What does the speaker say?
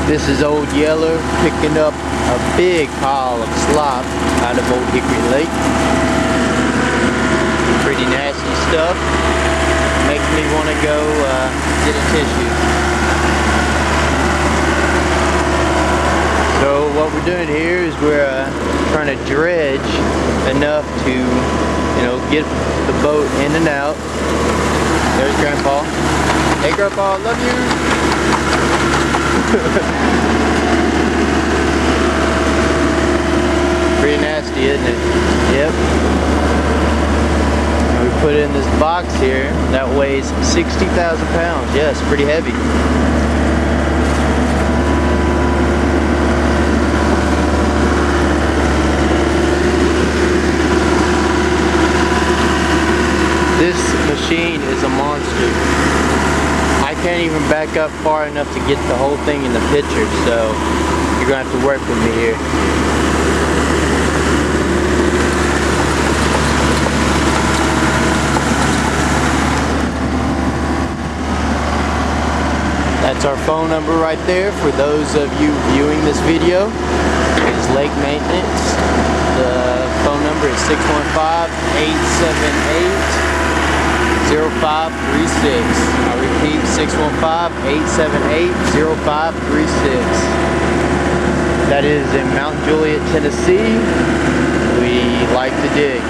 This is old Yeller picking up a big pile of slop out of Old Hickory Lake. Pretty nasty stuff. Makes me want to go get a tissue. So what we're doing here is we're trying to dredge enough to, get the boat in and out. There's Grandpa. Hey Grandpa, love you. Pretty nasty, isn't it? Yep. And we put it in this box here that weighs 60,000 pounds. Yes, pretty heavy. This machine is a monster. I can't even back up far enough to get the whole thing in the picture, so you're gonna have to work with me here. That's our phone number right there for those of you viewing this video. It's Lake Maintenance. The phone number is 615-878-0536. I'll repeat, 615-878-0536. That is in Mount Juliet, Tennessee. We like to dig.